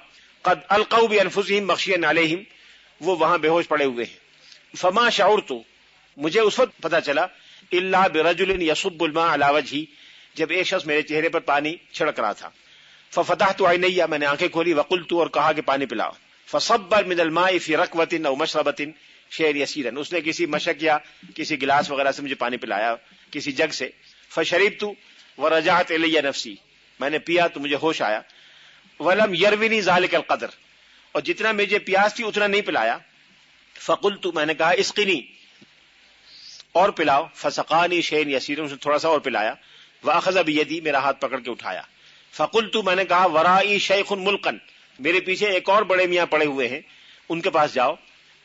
قد القوا بانفسہم مغشیا علیہم، وہ وہاں بے ہوش پڑے ہوئے ہیں. فما شعرت، مجھے اس وقت پتہ چلا، الا برجل یصب الماء علی وجہی، جب ایک شخص میرے چہرے پر پانی چھڑک رہا تھا. ففتحت عینی، میں نے آنکھیں کھولی. وقلت، اور کہا کہ پانی پلاؤ. فصب من الماء فی رکوۃ او مشربۃ شیئا یسیرا، اس نے کسی مشک یا کسی گلاس وغیرہ سے مجھے پانی پلایا، کسی جگ سے. فشربت ورجعت الی نفسی، میں نے پیا تو مجھے ہوش آیا. ولم یرونی ذلک القدر، اور جتنا مجھے پیاس تھی اتنا نہیں پلایا. فقلت، میں نے کہا، اسقنی، اور پلاؤ. فسقانی شیئا یسیرا، اس نے تھوڑا سا اور پلایا. واخذ بیدی، میرا ہاتھ پکڑ کے اٹھایا. فقلت، میں نے کہا، ورائی شیخ ملقن، میرے پیچھے ایک اور بڑے میاں پڑے ہوئے ہیں، ان کے پاس جاؤ.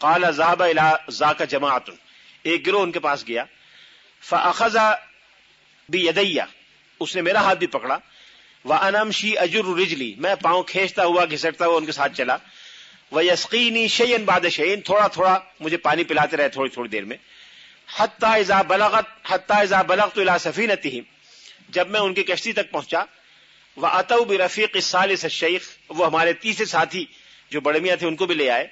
قال ذهب الى ذاك جماعۃ، ایک گروہ ان کے پاس گیا. فاخذ بیدی، اس نے میرا ہاتھ بھی پکڑا. وانا امشی اجر رجلی، میں پاؤں کھینچتا ہوا گھسٹتا ہوا ان کے ساتھ چلا. ویسقینی شیئا بعد شیئا، تھوڑا تھوڑا مجھے پانی پلاتے رہے تھوڑی تھوڑی دیر میں. حتی اذا بلغت الى سفینتہم، جب میں ان کی کشتی تک پہنچا. واتوا برفیق الثالث الشیخ، وہ ہمارے تیسرے ساتھی جو بڑے میاں تھے ان کو بھی لے آئے.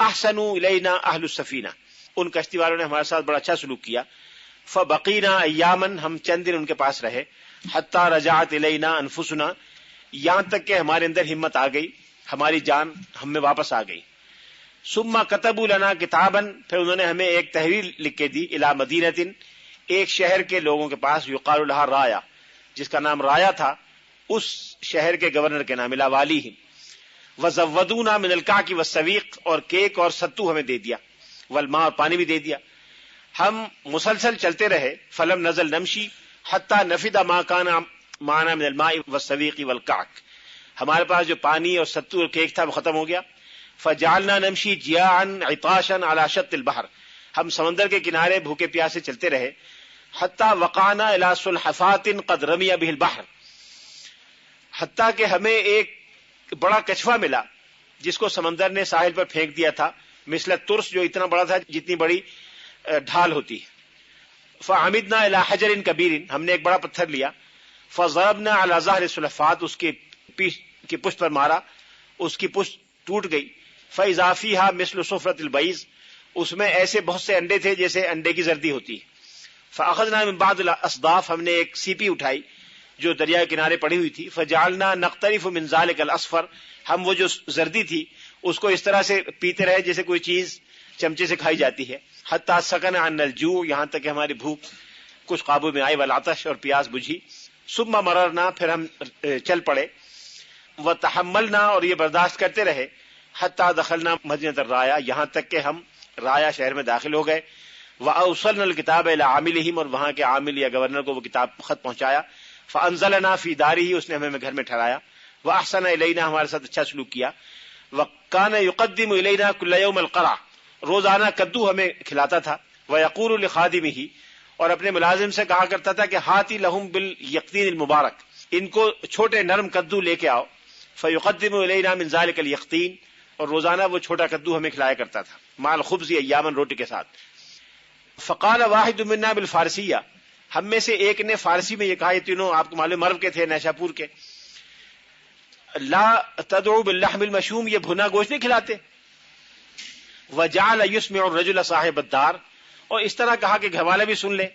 احسنوا الینا اہل السفینہ، ان کشتی والوں نے ہمارے ساتھ بڑا اچھا سلوک کیا. فبقینا ایاما، ہم چند دن ان کے پاس رہے. حتی رجعت الینا انفسنا، یہاں تک کہ ہمارے اندر ہمت آ گئی، ہماری جان ہم میں واپس آ گئی. ثم كتبوا لنا کتابا، پھر انہوں نے ہمیں ایک تحریر لکھ کے دی. الی مدینۃ، ایک شہر کے لوگوں کے پاس. یقال لها رایا، جس کا نام رایا تھا، اس شہر کے گورنر کے نام. الی والیہم. وزودونا من الکعک والسویق، اور کیک اور ستو ہمیں دے دیا. والماء، اور پانی بھی دے دیا. ہم مسلسل چلتے رہے. فلم نزل نمشی حتی نفد ما کان معنا من الماء والسویق والکعک، ہمارے پاس جو پانی اور ستو اور کیک تھا وہ ختم ہو گیا. فجعلنا نمشی جیاعا عطاشا على شط البحر، ہم سمندر کے کنارے بھوکے پیاسے چلتے رہے. حتی وقعنا الى سلحفات قد رمی به البحر، حتیٰ کہ ہمیں ایک بڑا کچھوا ملا جس کو سمندر نے ساحل پر پھینک دیا تھا. مثل ترس، جو اتنا بڑا تھا جتنی بڑی ڈھال ہوتی ہے. فعمدنا الى حجر کبیر، ہم نے ایک بڑا پتھر لیا. فضربنا على ظهر السلحفات، اس کی پیٹھ کی پشت پر مارا، اس کی پشت ٹوٹ گئی. فاذا فيها مثل صفرة البيض، اس میں ایسے بہت سے انڈے تھے جیسے انڈے کی زردی ہوتی ہے. فاخذنا من بعض الاصداف، ہم نے ایک سیپی اٹھائی جو دریا کنارے پڑی ہوئی تھی. فجعلنا نقترف من ذلك الاصفر، ہم وہ جو زردی تھی اس کو اس طرح سے پیتے رہے جیسے کوئی چیز چمچے سے کھائی جاتی ہے. حتی سکن عنا الجوع، یہاں تک کہ ہماری بھوک کچھ قابو میں آئی. والعطش، اور پیاس بجھی. ثم مررنا، پھر ہم چل پڑے. وتحملنا، اور یہ برداشت کرتے رہے. حتی دخلنا مدینۃ الرایا، یہاں تک کہ ہم رایا شہر میں داخل ہو گئے. واوصلنا الکتاب الی عاملہم، اور وہاں کے عامل یا گورنر کو وہ کتاب خط پہنچایا. فانزلنا فی دارہ، اس نے ہمیں گھر میں ٹھہرایا. واحسن الینا، ہمارے ساتھ اچھا سلوک کیا. وکان یقدم الینا کل یوم القرع، روزانہ کدو ہمیں کھلاتا تھا. وَيَقُولُ لِخَادِمِهِ، اور اپنے ملازم سے کہا کرتا تھا کہ ہاتی لہم بالیقطین المبارک، ان کو چھوٹے نرم کدو لے کے آؤ. فیقدم الینا من ذلک الیقطین، اور روزانہ وہ چھوٹا کدو ہمیں کھلایا کرتا تھا مع الخبز ایامن، روٹی کے ساتھ. فقال واحد منا بالفارسیہ، ہم میں سے ایک نے فارسی میں یہ کہا، یہ تینوں آپ کو معلوم مرو کے تھے، نیشاپور کے، لا تدعو باللحم المشوم، یہ بھنا گوشت نہیں کھلاتے. وجعل يسمع الرجل صاحب الدار، اور اس طرح کہا کہ گھر والا بھی سن لے.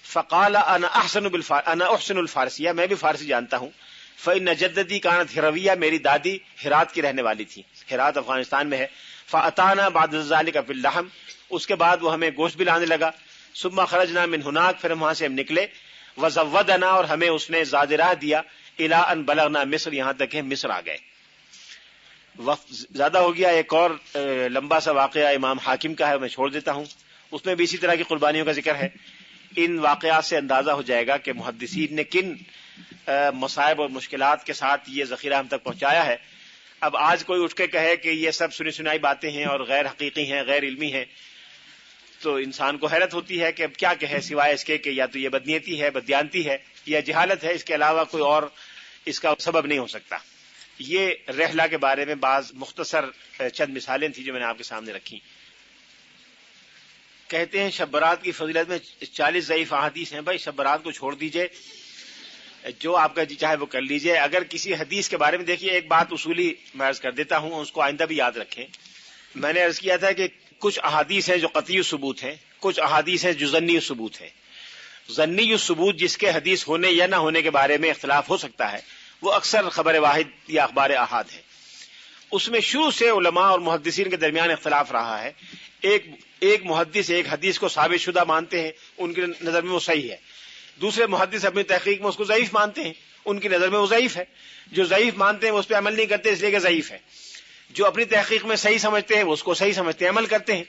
فقال انا احسن الفارسیہ، میں بھی فارسی جانتا ہوں. فإن جدتی كانت ہرویہ، میری دادی ہرات کی رہنے والی تھی، ہرات افغانستان میں ہے. فأتانا بعد ذلك باللحم، اس کے بعد وہ ہمیں گوشت بھی لانے لگا. ثم خرجنا من هناك، پھر ہم وہاں سے ہم نکلے. وزودنا، اور ہمیں اس نے زاد راہ دیا. الى ان بلغنا مصر، یہاں تک کہ مصر آ گئے. وقت زیادہ ہو گیا، ایک اور لمبا سا واقعہ امام حاکم کا ہے، میں چھوڑ دیتا ہوں، اس میں بھی اسی طرح کی قربانیوں کا ذکر ہے. ان واقعات سے اندازہ ہو جائے گا کہ محدثین نے کن مصائب اور مشکلات کے ساتھ یہ ذخیرہ ہم تک پہنچایا ہے. اب آج کوئی اٹھ کے کہے کہ یہ سب سنی سنائی باتیں ہیں اور غیر حقیقی ہیں، غیر علمی ہیں، تو انسان کو حیرت ہوتی ہے کہ اب کیا کہے سوائے اس کے کہ یا تو یہ بدنیتی ہے، بددیانتی ہے، یا جہالت ہے، اس کے علاوہ کوئی اور اس کا سبب نہیں ہو سکتا. یہ رحلہ کے بارے میں بعض مختصر چند مثالیں تھیں جو میں نے آپ کے سامنے رکھی. کہتے ہیں شب برات کی فضیلت میں 40 ضعیف احادیث ہیں. بھائی شب برات کو چھوڑ دیجئے، جو آپ کا جی چاہے وہ کر لیجئے. اگر کسی حدیث کے بارے میں دیکھیے، ایک بات اصولی میں عرض کر دیتا ہوں، اس کو آئندہ بھی یاد رکھیں. میں نے عرض کیا تھا کہ کچھ احادیث ہیں جو قطعی ثبوت ہیں، کچھ احادیث ہیں جو ظنی ثبوت ہیں. ظنی ثبوت جس کے حدیث ہونے یا نہ ہونے کے بارے میں اختلاف ہو سکتا ہے، وہ اکثر خبر واحد یا اخبار احاد ہے. اس میں شروع سے علماء اور محدثین کے درمیان اختلاف رہا ہے. ایک محدث ایک حدیث کو ثابت شدہ مانتے ہیں، ان کی نظر میں وہ صحیح ہے. دوسرے محدث اپنی تحقیق میں اس کو ضعیف مانتے ہیں، ان کی نظر میں وہ ضعیف ہے. جو ضعیف مانتے ہیں وہ اس پہ عمل نہیں کرتے اس لیے کہ ضعیف ہے. جو اپنی تحقیق میں صحیح سمجھتے ہیں وہ اس کو صحیح سمجھتے ہیں، عمل کرتے ہیں.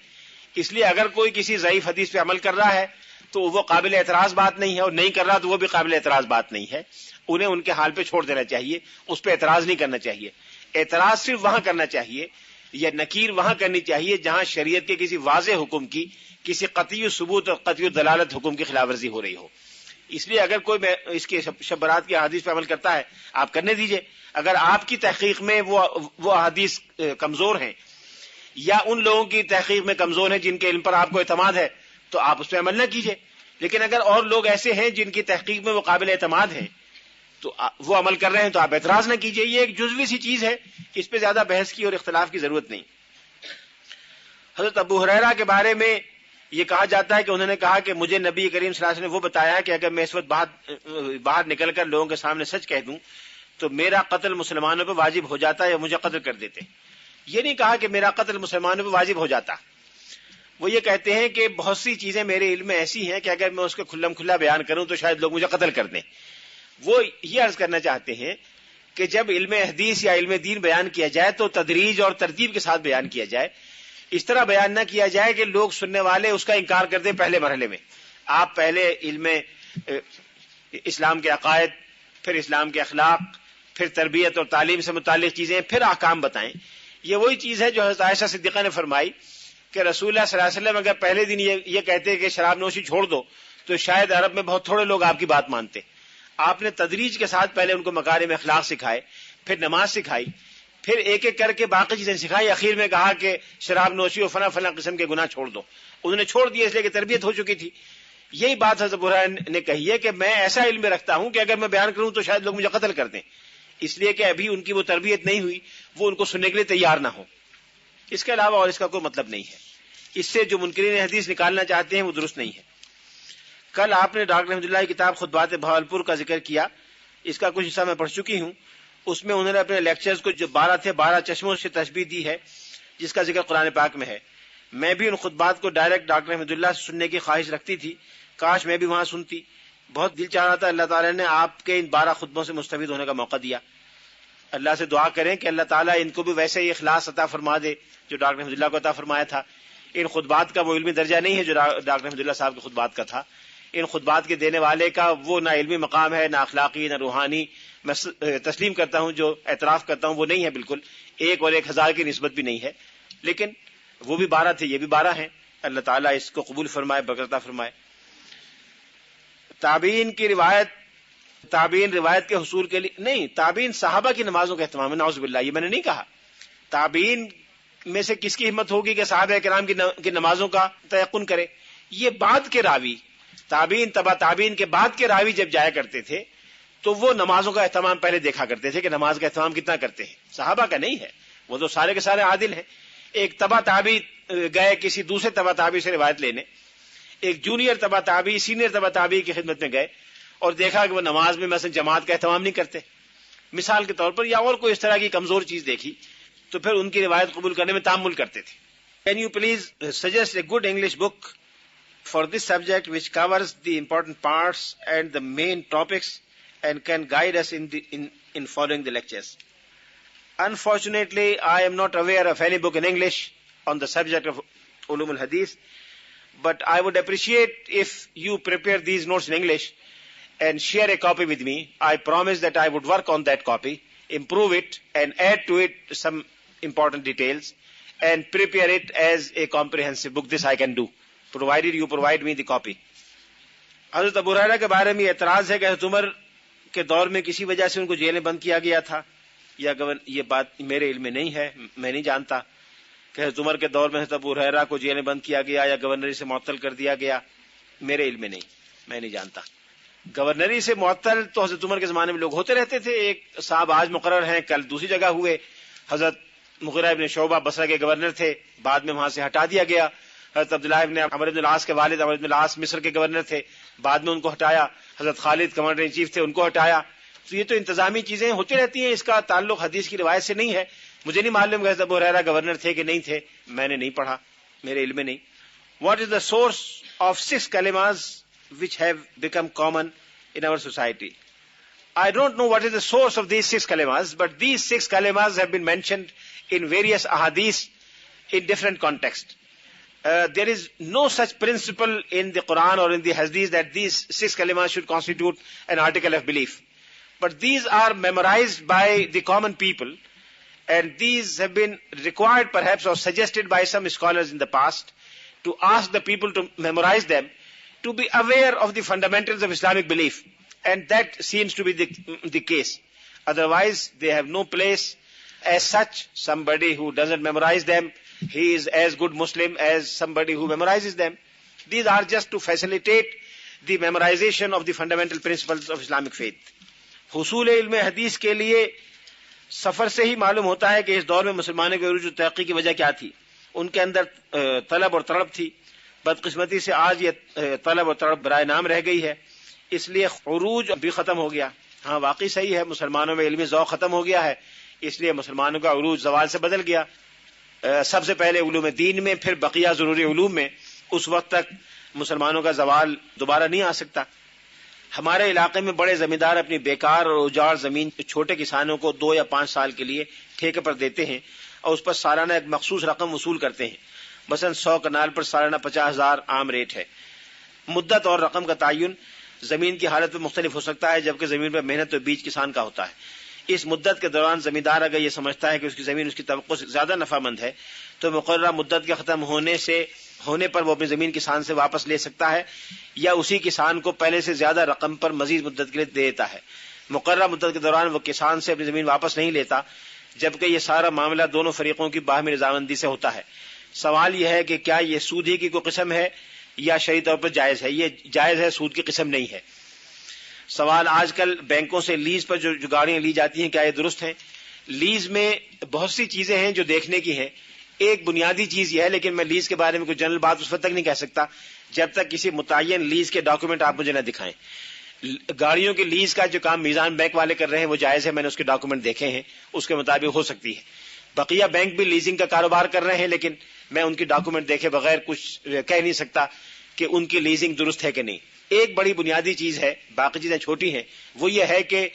اس لیے اگر کوئی کسی ضعیف حدیث پہ عمل کر رہا ہے تو وہ قابل اعتراض بات نہیں ہے، اور نہیں کر رہا تو وہ بھی قابل اعتراض بات نہیں ہے. انہیں ان کے حال پہ چھوڑ دینا چاہیے، اس پہ اعتراض نہیں کرنا چاہیے. اعتراض صرف وہاں کرنا چاہیے یا نکیر وہاں کرنی چاہیے جہاں شریعت کے کسی واضح حکم کی، کسی قطعی ثبوت اور قطعی دلالت حکم کی خلاف ورزی ہو رہی ہو. اس لیے اگر کوئی اس کے شب برات کی احادیث پہ عمل کرتا ہے آپ کرنے دیجئے. اگر آپ کی تحقیق میں وہ احادیث کمزور ہیں یا ان لوگوں کی تحقیق میں کمزور ہیں جن کے علم پر آپ کو اعتماد ہے تو آپ اس پہ عمل نہ کیجئے. لیکن اگر اور لوگ ایسے ہیں جن کی تحقیق میں وہ قابل اعتماد ہیں تو وہ عمل کر رہے ہیں تو آپ اعتراض نہ کیجئے. یہ ایک جزوی سی چیز ہے، اس پہ زیادہ بحث کی اور اختلاف کی ضرورت نہیں. حضرت ابو ہریرہ کے بارے میں یہ کہا جاتا ہے کہ انہوں نے کہا کہ مجھے نبی کریم صلی اللہ علیہ وسلم نے وہ بتایا کہ اگر میں اس وقت باہر نکل کر لوگوں کے سامنے سچ کہہ دوں تو میرا قتل مسلمانوں پہ واجب ہو جاتا یا مجھے قتل کر دیتے. یہ نہیں کہا کہ میرا قتل مسلمانوں پہ واجب ہو جاتا. وہ یہ کہتے ہیں کہ بہت سی چیزیں میرے علم میں ایسی ہیں کہ اگر میں اس کو کھلم کھلا بیان کروں تو شاید لوگ مجھے قتل کر دیں. وہ یہ عرض کرنا چاہتے ہیں کہ جب علم حدیث یا علم دین بیان کیا جائے تو تدریج اور ترتیب کے ساتھ بیان کیا جائے. اس طرح بیان نہ کیا جائے کہ لوگ سننے والے اس کا انکار کر دیں پہلے مرحلے میں. آپ پہلے علم اسلام کے عقائد، پھر اسلام کے اخلاق، پھر تربیت اور تعلیم سے متعلق چیزیں، پھر احکام بتائیں. یہ وہی چیز ہے جو حضرت عائشہ صدیقہ نے فرمائی کہ رسول اللہ صلی اللہ علیہ وسلم اگر پہلے دن یہ کہتے کہ شراب نوشی چھوڑ دو تو شاید عرب میں بہت تھوڑے لوگ آپ کی بات مانتے. آپ نے تدریج کے ساتھ پہلے ان کو مکارم اخلاق سکھائے، پھر نماز سکھائی، پھر ایک ایک کر کے باقی چیزیں سکھائی. اخیر میں کہا کہ شراب نوشی اور فلاں فلاں قسم کے گناہ چھوڑ دو. انہوں نے چھوڑ دیا اس لیے کہ تربیت ہو چکی تھی. یہی بات حضرت ابو ہریرہ نے کہی ہے کہ میں ایسا علم رکھتا ہوں کہ اگر میں بیان کروں تو شاید لوگ مجھے قتل کر دیں، اس لیے کہ ابھی ان کی وہ تربیت نہیں ہوئی، وہ ان کو سننے کے لیے تیار نہ ہو. اس کے علاوہ اور اس کا کوئی مطلب نہیں ہے. اس سے جو منکرین حدیث نکالنا چاہتے ہیں وہ درست نہیں ہے. کل آپ نے ڈاکٹر رحمۃ اللہ کی کتاب خطبات بہاولپور کا ذکر کیا، اس کا کچھ حصہ میں پڑھ چکی ہوں. اس میں انہوں نے اپنے لیکچرز کو جو 12 تھے 12 چشموں سے تشبیہ دی ہے جس کا ذکر قرآن پاک میں ہے. میں بھی ان خطبات کو ڈائریکٹ ڈاکٹر رحمۃ اللہ سے سننے کی خواہش رکھتی تھی، کاش میں بھی وہاں سنتی. بہت دل چاہ رہا تھا. اللہ تعالیٰ نے آپ کے ان 12 خطبوں سے مستفید ہونے کا موقع دیا. اللہ سے دعا کریں کہ اللہ تعالیٰ ان کو بھی ویسے ہی اخلاص عطا فرما دے جو ڈاکٹر رحمۃ اللہ کو عطا فرمایا تھا. ان خطبات کا وہ علمی درجہ نہیں ہے جو ڈاکٹر رحمۃ اللہ صاحب کے خطبات کا تھا. ان خطبات کے دینے والے کا وہ نہ علمی مقام ہے، نہ اخلاقی، نہ روحانی. میں تسلیم کرتا ہوں، جو اعتراف کرتا ہوں وہ نہیں ہے بالکل. 1 اور 1000 کی نسبت بھی نہیں ہے، لیکن وہ بھی 12 تھے، یہ بھی 12 ہیں. اللہ تعالیٰ اس کو قبول فرمائے، برکت عطا فرمائے۔ تابعین روایت کے حصول کے لیے نہیں، تابعین صحابہ کی نمازوں کا اہتمام ہے، نعوذ باللہ، یہ میں نے نہیں کہا۔ تابعین میں سے کس کی ہمت ہوگی کہ صحابہ کرام کی نمازوں کا تیقن کرے؟ یہ بعد کے راوی، تابعین تبع تابعین کے بعد کے راوی جب جایا کرتے تھے تو وہ نمازوں کا اہتمام پہلے دیکھا کرتے تھے کہ نماز کا اہتمام کتنا کرتے ہیں۔ صحابہ کا نہیں ہے، وہ تو سارے کے سارے عادل ہیں۔ ایک تبع تابعی گئے کسی دوسرے تبع تابعی سے روایت لینے، ایک جونیئر تبع تابعی سینئر تبع تابعی کی خدمت میں گئے اور دیکھا کہ وہ نماز میں مثلا جماعت کا اہتمام نہیں کرتے، مثال کے طور پر، یا اور کوئی اس طرح کی کمزور چیز دیکھی، تو پھر ان کی روایت قبول کرنے میں تامل کرتے تھے۔ Can you please suggest a good English book for this subject which covers the important parts and the main topics and can guide us in following the lectures? Unfortunately, I am not aware of any book in English on the subject of Ulum al-Hadith, but I would appreciate if you prepare these notes in English and share a copy with me. I promise that I would work on that copy, improve it and add to it some important details and prepare it as a comprehensive book. This I can do, provided you provide me the copy. حضرت ابو ہریرہ کے بارے میں اعتراض ہے کہ حضرت عمر کے دور میں کسی وجہ سے ان کو جیل میں بند کیا گیا تھا، یا یہ بات میرے علم میں نہیں ہے، میں نہیں جانتا کہ حضرت عمر کے دور میں حضرت ابو ہریرہ کو جیل میں بند کیا گیا یا گورنری سے معطل کر دیا گیا، میرے علم میں نہیں، میں نہیں جانتا۔ گورنری سے معطل تو حضرت عمر کے زمانے میں لوگ ہوتے رہتے تھے، ایک صاحب آج مقرر ہیں، کل دوسری جگہ ہوئے۔ حضرت مغیرہ ابن شعبہ بصرہ کے گورنر تھے، بعد میں وہاں سے ہٹا دیا گیا۔ حضرت عبداللہ ابن عمرو بن العاص کے والد عمرو بن العاص مصر کے گورنر تھے، بعد میں ان کو ہٹایا۔ حضرت خالد کمانڈر ان چیف تھے، ان کو ہٹایا۔ تو یہ تو انتظامی چیزیں ہوتی رہتی ہیں، اس کا تعلق حدیث کی روایت سے نہیں ہے۔ مجھے نہیں معلوم کہ حضرت ابو ہریرہ گورنر تھے کہ نہیں تھے، میں نے نہیں پڑھا، میرے علم میں نہیں۔ What is the source of 6 kalimas which have become common in our society? I don't know what is the source of these 6 kalimas, but these 6 kalimas have been mentioned in various ahadith in different contexts. There is no such principle in the Quran or in the hadith that these 6 kalimas should constitute an article of belief. But these are memorized by the common people, and these have been required perhaps or suggested by some scholars in the past to ask the people to memorize them, to be aware of the fundamentals of Islamic belief. And that seems to be the case. Otherwise, they have no place. As such, somebody who doesn't memorize them, he is as good Muslim as somebody who memorizes them. These are just to facilitate the memorization of the fundamental principles of Islamic faith. حصول علم حدیث کے لیے سفر سے ہی معلوم ہوتا ہے کہ اس دور میں مسلمانوں کے عروج و ترقی کی وجہ کیا تھی۔ ان کے اندر طلب اور طلب تھی۔ بدقسمتی سے آج یہ طلب اور طلب برائے نام رہ گئی ہے، اس لیے عروج بھی ختم ہو گیا۔ ہاں واقعی صحیح ہے، مسلمانوں میں علمی ذوق ختم ہو گیا ہے، اس لیے مسلمانوں کا عروج زوال سے بدل گیا۔ سب سے پہلے علوم دین میں، پھر بقیہ ضروری علوم میں۔ اس وقت تک مسلمانوں کا زوال دوبارہ نہیں آ سکتا۔ ہمارے علاقے میں بڑے زمیندار اپنی بیکار اور اجاڑ زمین چھوٹے کسانوں کو 2 یا 5 سال کے لیے ٹھیکے پر دیتے ہیں اور اس پر سالانہ ایک مخصوص رقم وصول کرتے ہیں۔ مثلا 100 کنال پر سالانہ 50,000 عام ریٹ ہے۔ مدت اور رقم کا تعین زمین کی حالت میں مختلف ہو سکتا ہے، جبکہ زمین پر محنت و بیج کسان کا ہوتا ہے۔ اس مدت کے دوران زمیندار اگر یہ سمجھتا ہے کہ اس کی زمین اس کی توقع سے زیادہ نفع مند ہے تو مقررہ مدت کے ختم ہونے پر وہ اپنی زمین کسان سے واپس لے سکتا ہے، یا اسی کسان کو پہلے سے زیادہ رقم پر مزید مدت کے لیے دے دیتا ہے۔ مقررہ مدت کے دوران وہ کسان سے اپنی زمین واپس نہیں لیتا، جبکہ یہ سارا معاملہ دونوں فریقوں کی باہمی رضامندی سے ہوتا ہے۔ سوال یہ ہے کہ کیا یہ سود ہی کی کوئی قسم ہے یا شرعی طور پر جائز ہے؟ یہ جائز ہے، سود کی قسم نہیں ہے۔ سوال آج کل بینکوں سے لیز پر جو گاڑیاں لی جاتی ہیں، کیا یہ درست ہیں؟ لیز میں بہت سی چیزیں ہیں جو دیکھنے کی ہیں۔ ایک بنیادی چیز یہ ہے، لیکن میں لیز کے بارے میں کوئی جنرل بات اس وقت تک نہیں کہہ سکتا جب تک کسی متعین لیز کے ڈاکومنٹ آپ مجھے نہ دکھائیں۔ گاڑیوں کی لیز کا جو کام میزان بینک والے کر رہے ہیں وہ جائز ہے، میں نے اس کے ڈاکومنٹ دیکھے ہیں، اس کے مطابق ہو سکتی ہے۔ بقیہ بینک بھی لیزنگ کا کاروبار کر رہے ہیں، لیکن میں ان کی ڈاکومنٹ دیکھے بغیر کچھ کہہ نہیں سکتا کہ ان کی لیزنگ درست ہے کہ نہیں۔ ایک بڑی بنیادی چیز ہے، باقی چیزیں چھوٹی ہیں، وہ یہ ہے کہ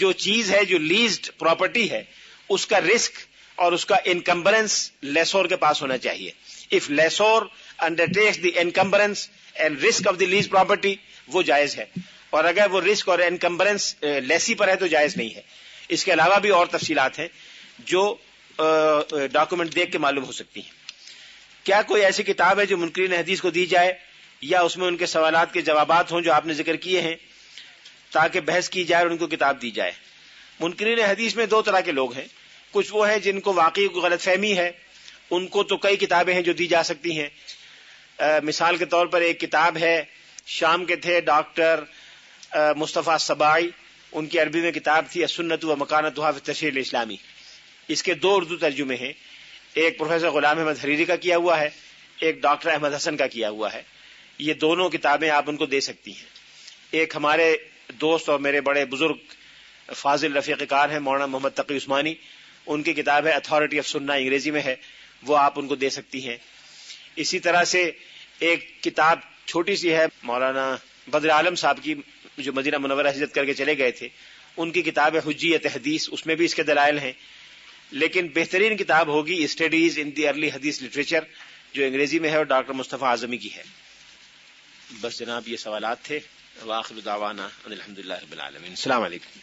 جو چیز ہے، جو لیزڈ پراپرٹی ہے، اس کا رسک اور اس کا انکمبرنس لیسور کے پاس ہونا چاہیے۔ If lessor undertakes the encumbrance and risk of the lease property, وہ جائز ہے، اور اگر وہ رسک اور انکمبرنس لیسی پر ہے تو جائز نہیں ہے۔ اس کے علاوہ بھی اور تفصیلات ہیں جو ڈاکومنٹ دیکھ کے معلوم ہو سکتی ہیں۔ کیا کوئی ایسی کتاب ہے جو منکرین حدیث کو دی جائے یا اس میں ان کے سوالات کے جوابات ہوں جو آپ نے ذکر کیے ہیں تاکہ بحث کی جائے اور ان کو کتاب دی جائے؟ منکرین حدیث میں دو طرح کے لوگ ہیں. کچھ وہ ہیں جن کو واقعی غلط فہمی ہے، ان کو تو کئی کتابیں ہیں جو دی جا سکتی ہیں. مثال کے طور پر ایک کتاب ہے، شام کے تھے ڈاکٹر مصطفیٰ سبائی، ان کی عربی میں کتاب تھی السنت و مکانتها فی التشریع الاسلامی. اس کے دو اردو ترجمے ہیں، ایک پروفیسر غلام احمد حریری کا کیا ہوا ہے، ایک ڈاکٹر احمد حسن کا کیا ہوا ہے. یہ دونوں کتابیں آپ ان کو دے سکتی ہیں. ایک ہمارے دوست اور میرے بڑے بزرگ فاضل رفیق کار ہیں مولانا محمد تقی عثمانی، ان کی کتاب ہے اتھارٹی آف سنہ، انگریزی میں ہے، وہ آپ ان کو دے سکتی ہیں. اسی طرح سے ایک کتاب چھوٹی سی ہے مولانا بدر عالم صاحب کی، جو مدینہ منورہ ہجرت کر کے چلے گئے تھے، ان کی کتاب ہے حجیت حدیث، اس میں بھی اس کے دلائل ہیں. لیکن بہترین کتاب ہوگی اسٹڈیز ان دی ارلی حدیث لٹریچر، جو انگریزی میں ہے اور ڈاکٹر مصطفیٰ اعظمی کی ہے. بس جناب یہ سوالات تھے. وآخر دعوانا ان الحمدللہ رب العالمین. السلام علیکم.